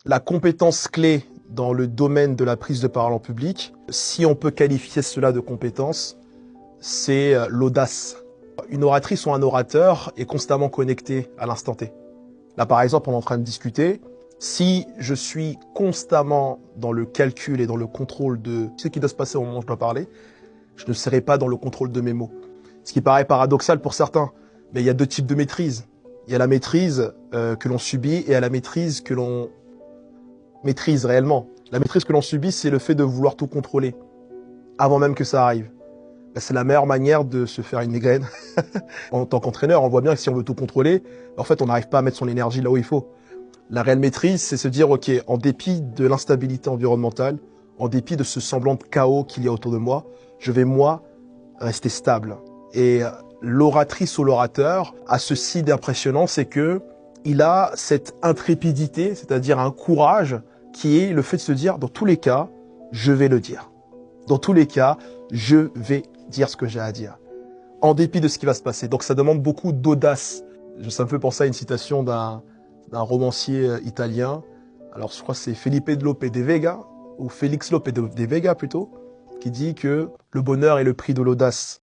La compétence clé dans le domaine de la prise de parole en public, si on peut qualifier cela de compétence, c'est l'audace. Une oratrice ou un orateur est constamment connecté à l'instant T. Là, par exemple, on est en train de discuter. Si je suis constamment dans le calcul et dans le contrôle de ce qui doit se passer au moment où je dois parler, je ne serai pas dans le contrôle de mes mots. Ce qui paraît paradoxal pour certains, mais il y a deux types de maîtrise. Il y a la maîtrise que l'on subit et il y a la maîtrise que l'on maîtrise réellement. La maîtrise que l'on subit, c'est le fait de vouloir tout contrôler avant même que ça arrive. Ben, c'est la meilleure manière de se faire une migraine. En tant qu'entraîneur, on voit bien que si on veut tout contrôler, en fait, on n'arrive pas à mettre son énergie là où il faut. La réelle maîtrise, c'est se dire, ok, en dépit de l'instabilité environnementale, en dépit de ce semblant de chaos qu'il y a autour de moi, je vais, moi, rester stable. Et l'oratrice ou l'orateur a ceci d'impressionnant, c'est que il a cette intrépidité, c'est-à-dire un courage qui est le fait de se dire, dans tous les cas, je vais le dire. Dans tous les cas, je vais dire ce que j'ai à dire, en dépit de ce qui va se passer. Donc ça demande beaucoup d'audace. Ça me fait penser à une citation d'un romancier italien. Alors je crois que c'est Felipe Lope de Vega, ou Félix Lope de Vega plutôt, qui dit que le bonheur est le prix de l'audace.